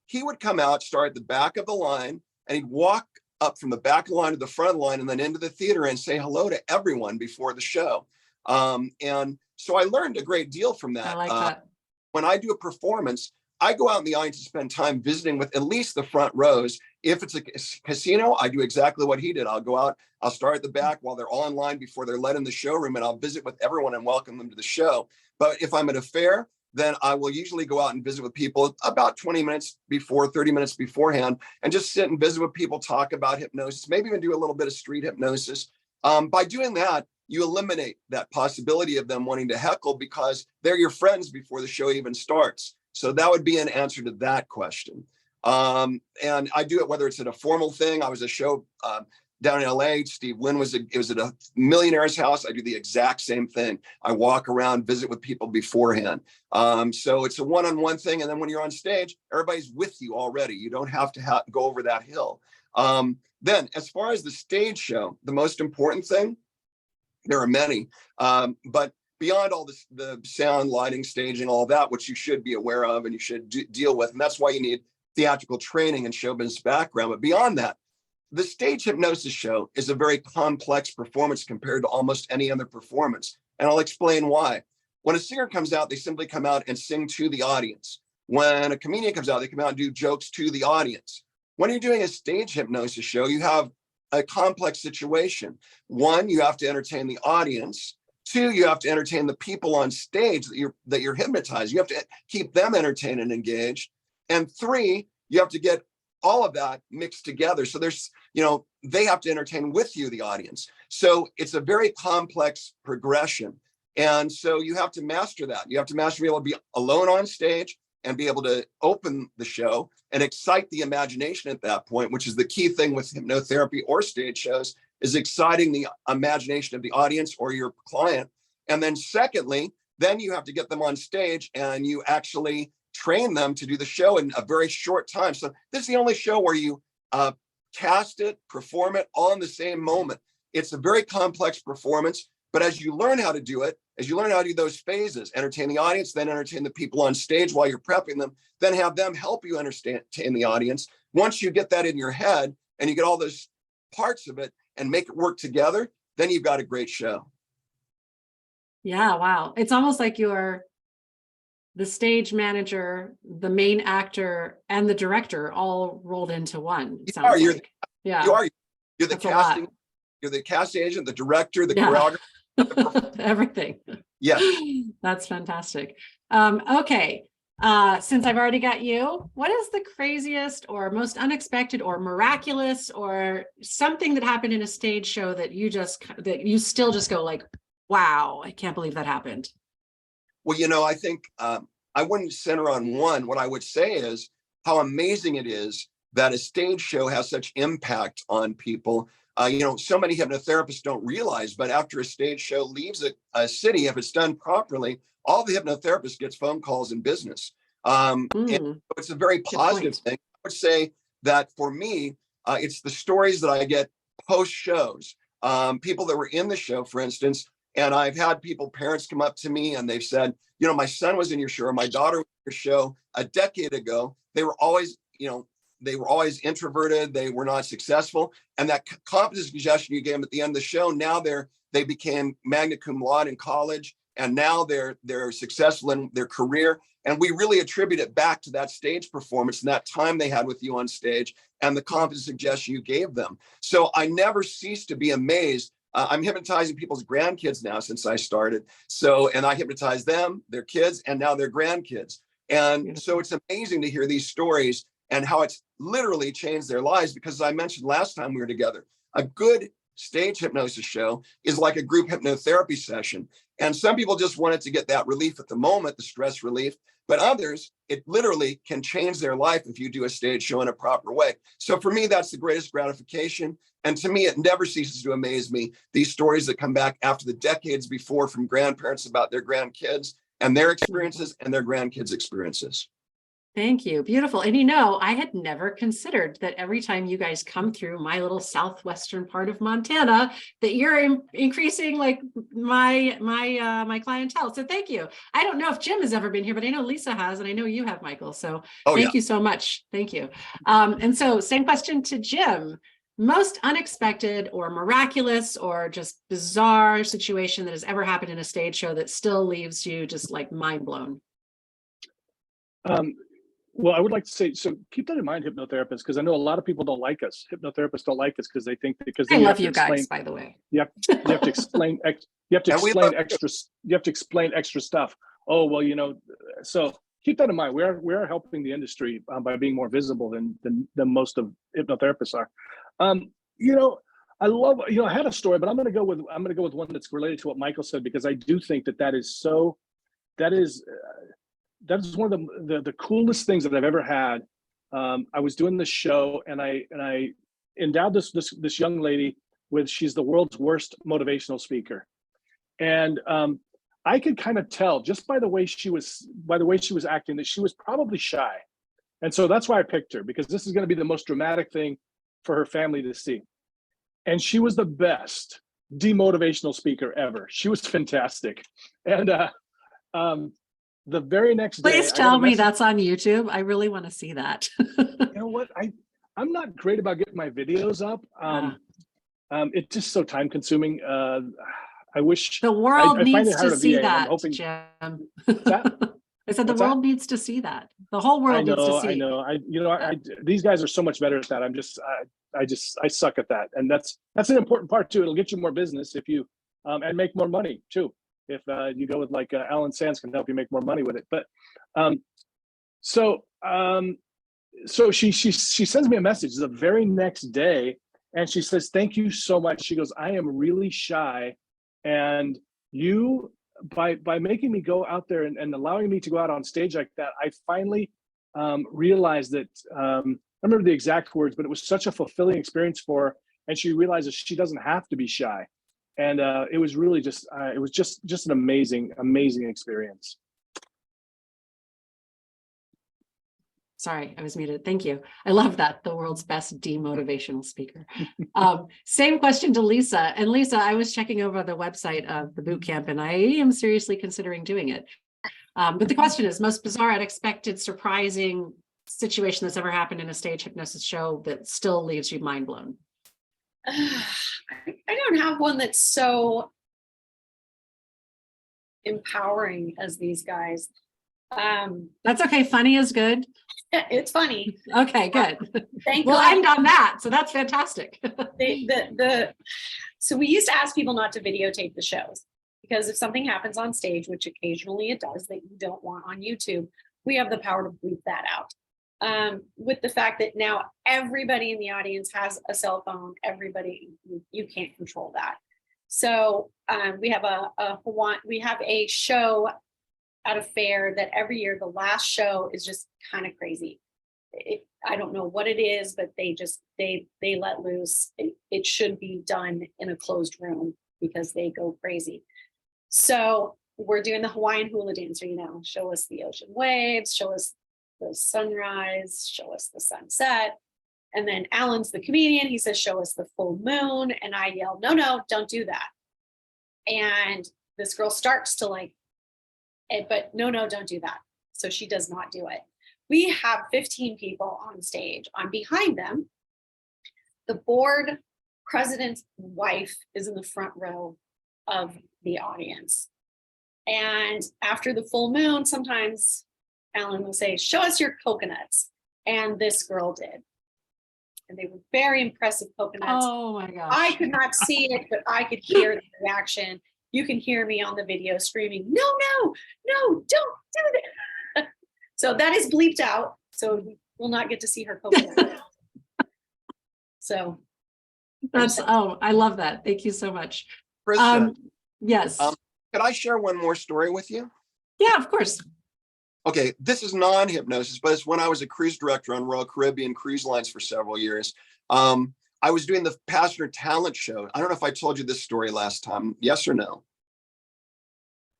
he would come out, start at the back of the line, and he'd walk up from the back of the line to the front of the line and then into the theater and say hello to everyone before the show. And so I learned a great deal from that. I like that. When I do a performance, I go out in the audience to spend time visiting with at least the front rows. If it's a casino, I do exactly what he did. I'll go out, I'll start at the back while they're all in line before they're let in the showroom, and I'll visit with everyone and welcome them to the show. But if I'm at a fair, then I will usually go out and visit with people about 20 minutes before, 30 minutes beforehand, and just sit and visit with people, talk about hypnosis, maybe even do a little bit of street hypnosis. By doing that, you eliminate that possibility of them wanting to heckle because they're your friends before the show even starts. So that would be an answer to that question. And I do it whether it's at a formal thing. I was at a show down in LA. Steve Wynn it was at a millionaire's house. I do the exact same thing. I walk around, visit with people beforehand. So it's a one-on-one thing. And then when you're on stage, everybody's with you already. You don't have to go over that hill. Then as far as the stage show, the most important thing, there are many, but beyond all this, the sound, lighting, staging, all that, which you should be aware of and you should deal with. And that's why you need theatrical training and show business background. But beyond that, the stage hypnosis show is a very complex performance compared to almost any other performance. And I'll explain why. When a singer comes out, they simply come out and sing to the audience. When a comedian comes out, they come out and do jokes to the audience. When you're doing a stage hypnosis show, you have a complex situation. One, you have to entertain the audience. 2, you have to entertain the people on stage that you're hypnotized. You have to keep them entertained and engaged. And 3, you have to get all of that mixed together. So there's, they have to entertain with you, the audience. So it's a very complex progression. And so you have to master that. You have to master being able to be alone on stage and be able to open the show and excite the imagination at that point, which is the key thing with hypnotherapy or stage shows, is exciting the imagination of the audience or your client. And then secondly, then you have to get them on stage and you actually train them to do the show in a very short time. So this is the only show where you cast it, perform it all in the same moment. It's a very complex performance, but as you learn how to do it, as you learn how to do those phases, entertain the audience, then entertain the people on stage while you're prepping them, then have them help you entertain the audience. Once you get that in your head and you get all those parts of it and make it work together, then you've got a great show. Yeah, wow. It's almost like you're the stage manager, the main actor, and the director all rolled into one, it You are, sounds you're, like. you Yeah, are, you're the that's a lot. casting, you're the casting agent, the director, the Yeah. choreographer. Everything. Yes. That's fantastic. Okay. Since I've already got you, what is the craziest or most unexpected or miraculous or something that happened in a stage show that you still just go like, wow, I can't believe that happened? Well, I think I wouldn't center on one. What I would say is how amazing it is that a stage show has such impact on people. So many hypnotherapists don't realize, but after a stage show leaves a city, if it's done properly, all the hypnotherapists gets phone calls in business. And it's a very positive thing. I would say that for me, it's the stories that I get post shows. People that were in the show, for instance, and I've had parents come up to me and they've said, my son was in your show, or my daughter was in your show a decade ago. They were always, introverted. They were not successful. And that confidence suggestion you gave them at the end of the show, now they became magna cum laude in college. And now they're successful in their career. And we really attribute it back to that stage performance and that time they had with you on stage and the confidence suggestion you gave them. So I never cease to be amazed. I'm hypnotizing people's grandkids now since I started. And I hypnotize them, their kids, and now their grandkids. And so it's amazing to hear these stories and how it's literally changed their lives. Because as I mentioned last time we were together, a good stage hypnosis show is like a group hypnotherapy session. And some people just want it to get that relief at the moment, the stress relief. But others, it literally can change their life if you do a stage show in a proper way. So for me, that's the greatest gratification. And to me, it never ceases to amaze me, these stories that come back after the decades before from grandparents about their grandkids and their experiences and their grandkids' experiences. Thank you. Beautiful. And I had never considered that every time you guys come through my little southwestern part of Montana, that you're increasing like my clientele. So thank you. I don't know if Jim has ever been here, but I know Lisa has, and I know you have, Michael. So thank you so much. Thank you. And so same question to Jim. Most unexpected or miraculous or just bizarre situation that has ever happened in a stage show that still leaves you just like mind blown. Well, I would like to say, so keep that in mind, hypnotherapists, because I know a lot of people don't like us. Hypnotherapists don't like us because they think because I love you guys, by the way. You have to explain extra stuff. Oh, well, so keep that in mind. We are helping the industry by being more visible than most of hypnotherapists are. I love, I had a story, but I'm going to go with one that's related to what Michael said, because I do think that is one of the coolest things that I've ever had. I was doing this show and I endowed this young lady with, she's the world's worst motivational speaker. And I could kind of tell just by the way she was acting that she was probably shy. And so that's why I picked her, because this is going to be the most dramatic thing for her family to see. And she was the best demotivational speaker ever. She was fantastic. And the very next day, please tell me that's on YouTube. I really want to see that. You know what? I'm not great about getting my videos up. It's just so time consuming. I wish the world needs to see VA, that, hoping, Jim. that? I said the world needs to see that. The whole world needs to see. I know. These guys are so much better at that. I suck at that, and that's an important part too. It'll get you more business if you and make more money too. If you go with like Alan Sands can help you make more money with it. But so she sends me a message the very next day, and she says, "Thank you so much." She goes, "I am really shy, and you by making me go out there and allowing me to go out on stage like that, I finally realized that I remember the exact words, but it was such a fulfilling experience for her, and she realizes she doesn't have to be shy." And it was really just an amazing experience. Sorry, I was muted. Thank you. I love that. The world's best demotivational speaker. Same question to Lisa. And Lisa, I was checking over the website of the boot camp, and I am seriously considering doing it. But the question is, most bizarre, unexpected, surprising situation that's ever happened in a stage hypnosis show that still leaves you mind blown? I don't have one that's so empowering as these guys. That's okay. Funny is good. It's funny. Okay, good. Thank We'll God. end on that. So that's fantastic. So we used to ask people not to videotape the shows, because if something happens on stage, which occasionally it does, that you don't want on YouTube, we have the power to bleep that out. With the fact that now everybody in the audience has a cell phone, you can't control that. So we have a show at a fair that every year, the last show is just kind of crazy. I don't know what it is, but they let loose. It should be done in a closed room because they go crazy. So we're doing the Hawaiian hula dancer, show us the ocean waves, show us the sunrise, show us the sunset. And then Alan's the comedian. He says, show us the full moon. And I yell, no, don't do that. And this girl starts to but no, don't do that. So she does not do it. We have 15 people on stage. I'm behind them. The board president's wife is in the front row of the audience. And after the full moon, sometimes Alan will say, show us your coconuts. And this girl did. And they were very impressive coconuts. Oh my gosh. I could not see it, but I could hear the reaction. You can hear me on the video screaming, no, don't do that. So that is bleeped out. So you will not get to see her coconut. So I love that. Thank you so much. Krista, Yes. could I share one more story with you? Yeah, of course. Okay, this is non-hypnosis, but it's when I was a cruise director on Royal Caribbean Cruise Lines for several years. I was doing the passenger talent show. I don't know if I told you this story last time. Yes or no?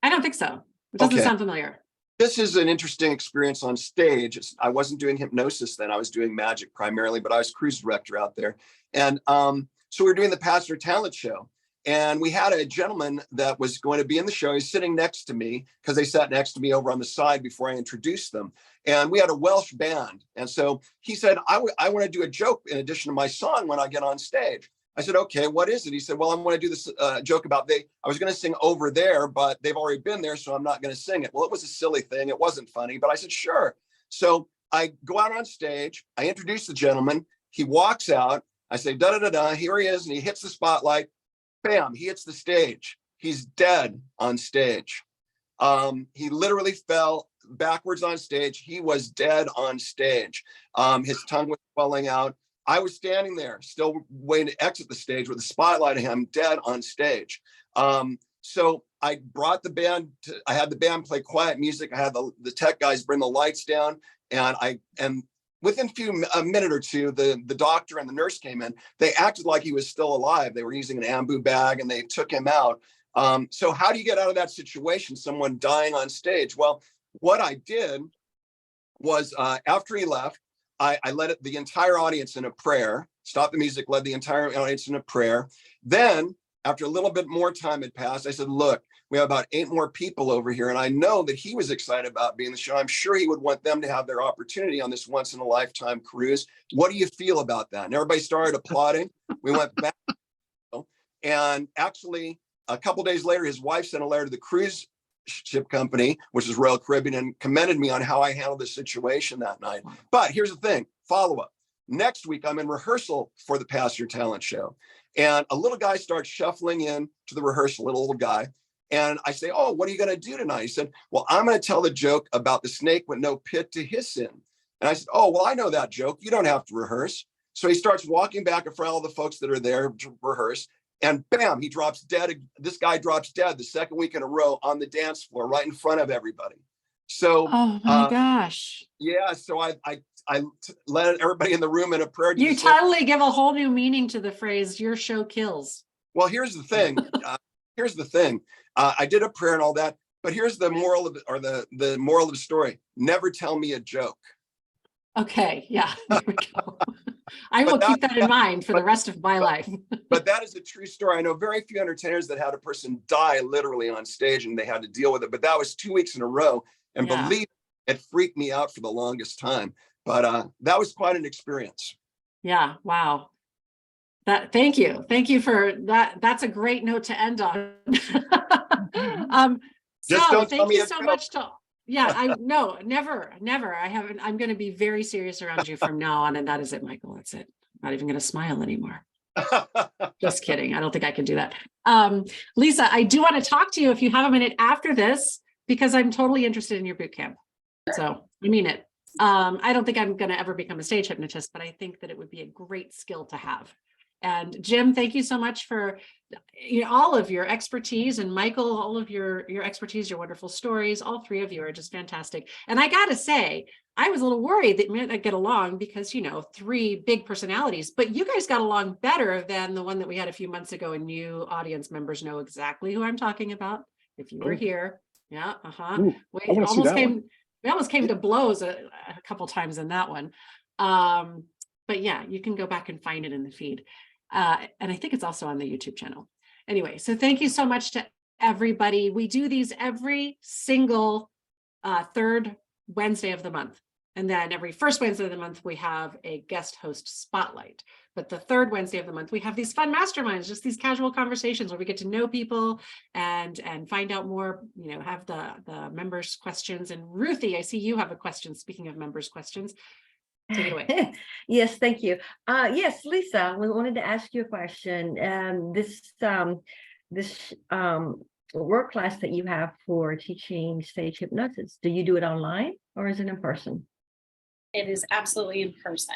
I don't think so. It doesn't Okay. sound familiar. This is an interesting experience on stage. I wasn't doing hypnosis then. I was doing magic primarily, but I was cruise director out there. And so we were doing the passenger talent show. And we had a gentleman that was going to be in the show. He's sitting next to me because they sat next to me over on the side before I introduced them. And we had a Welsh band. And so he said, I want to do a joke in addition to my song when I get on stage. I said, okay, what is it? He said, well, I want to do this joke about I was going to sing Over There, but they've already been there, so I'm not going to sing it. Well, it was a silly thing. It wasn't funny, but I said, sure. So I go out on stage. I introduce the gentleman. He walks out. I say, da-da-da-da, here he is. And he hits the spotlight. Bam, he hits the stage. He's dead on stage. He literally fell backwards on stage. He was dead on stage. His tongue was swelling out. I was standing there still waiting to exit the stage with the spotlight of him dead on stage. So I brought the band I had the band play quiet music. I had the tech guys bring the lights down, and within a minute or two, the doctor and the nurse came in. They acted like he was still alive. They were using an ambu bag and they took him out. So how do you get out of that situation? Someone dying on stage? Well, what I did was after he left, I led the entire audience in a prayer, stopped the music, led the entire audience in a prayer. Then after a little bit more time had passed, I said, look, we have about 8 more people over here. And I know that he was excited about being the show. I'm sure he would want them to have their opportunity on this once in a lifetime cruise. What do you feel about that? And everybody started applauding. We went back. And actually, a couple days later, his wife sent a letter to the cruise ship company, which is Royal Caribbean, and commended me on how I handled the situation that night. But here's the thing, follow-up. Next week, I'm in rehearsal for the Passenger Talent Show. And a little guy starts shuffling in to the rehearsal, little guy. And I say, oh, what are you going to do tonight? He said, well, I'm going to tell the joke about the snake with no pit to hiss in. And I said, oh, well, I know that joke. You don't have to rehearse. So he starts walking back in front of all the folks that are there to rehearse. And bam, he drops dead. This guy drops dead the second week in a row on the dance floor, right in front of everybody. So, Oh my gosh. Yeah. So I led everybody in the room in a prayer. You totally give a whole new meaning to the phrase, your show kills. Well, here's the thing. I did a prayer and all that, but here's the moral of the moral of the story. Never tell me a joke. Okay. Yeah. There we go. I will keep that in mind for the rest of my life. But that is a true story. I know very few entertainers that had a person die literally on stage and they had to deal with it. But that was 2 weeks in a row. And believe me, it freaked me out for the longest time. But that was quite an experience. Yeah. Wow. Thank you. Thank you for that. That's a great note to end on. Just So don't tell thank me you it's so no. much to, yeah, no, never. I haven't, I'm going to be very serious around you from now on. And that is it, Michael. That's it. Not even going to smile anymore. Just kidding. I don't think I can do that. Lisa, I do want to talk to you if you have a minute after this, because I'm totally interested in your boot camp. So I mean it. I don't think I'm going to ever become a stage hypnotist, but I think that it would be a great skill to have. And Jim, thank you so much for all of your expertise, and Michael, all of your expertise, your wonderful stories. All three of you are just fantastic. And I got to say, I was a little worried that we might not get along because, three big personalities, but you guys got along better than the one that we had a few months ago, and new audience members know exactly who I'm talking about. If you were here. Yeah. Ooh, I want to see that one. We almost came to blows a couple times in that one. But yeah, you can go back and find it in the feed. And I think it's also on the YouTube channel. Anyway, so thank you so much to everybody. We do these every single third Wednesday of the month. And then every first Wednesday of the month, we have a guest host spotlight. But the third Wednesday of the month, we have these fun masterminds, just these casual conversations where we get to know people and find out more, have the members' questions. And Ruthie, I see you have a question. Speaking of members' questions, take it away. Yes, thank you. Yes, Lisa, we wanted to ask you a question. This work class that you have for teaching stage hypnosis, do you do it online or is it in person? It is absolutely in person.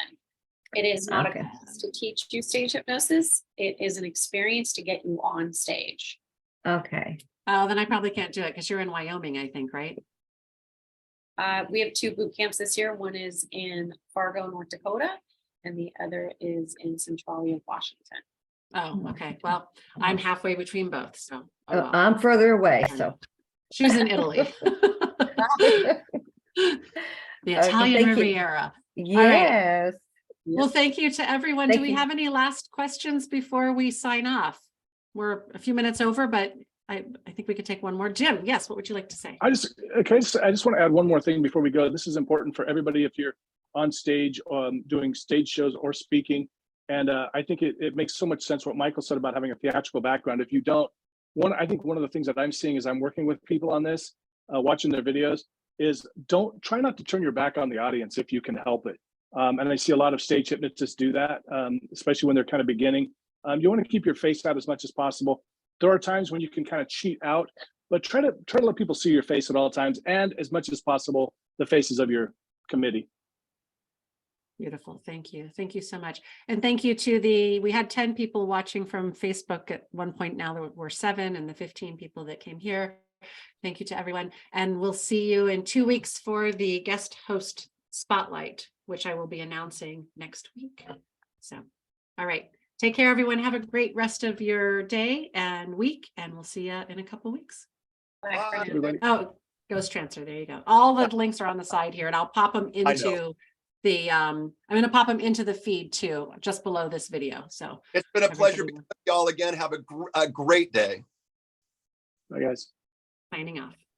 It is not Okay. a class to teach you stage hypnosis. It is an experience to get you on stage. Okay. Oh, then I probably can't do it because you're in Wyoming, I think, right? We have 2 boot camps this year. One is in Fargo, North Dakota, and the other is in Centralia, Washington. Oh, okay. Well, I'm halfway between both, so. Oh, well. I'm further away, I so. know. She's in Italy. The Italian thank you. Riviera. Yes. Well, thank you to everyone. Thank Do we you. have any last questions before we sign off? We're a few minutes over, but I think we could take one more. Jim, yes, what would you like to say? I just want to add one more thing before we go. This is important for everybody if you're on stage, doing stage shows or speaking. And I think it makes so much sense what Michael said about having a theatrical background. If you don't, I think one of the things that I'm seeing as I'm working with people on this, watching their videos, is try not to turn your back on the audience if you can help it. And I see a lot of stage hypnotists do that, especially when they're kind of beginning. You want to keep your face out as much as possible. There are times when you can kind of cheat out, but try to let people see your face at all times, and as much as possible, the faces of your committee. Beautiful. Thank you. Thank you so much. And thank you to we had 10 people watching from Facebook at one point. Now there were 7, and the 15 people that came here. Thank you to everyone. And we'll see you in 2 weeks for the guest host spotlight, which I will be announcing next week. So, all right. Take care, everyone. Have a great rest of your day and week, and we'll see you in a couple of weeks. Bye for now. Everybody. Oh, Ghost Transfer. There you go. All the links are on the side here, and I'll pop them into the, I'm going to pop them into the feed too, just below this video. So It's been a pleasure being with y'all again. Have a great day. Bye, guys. Signing off.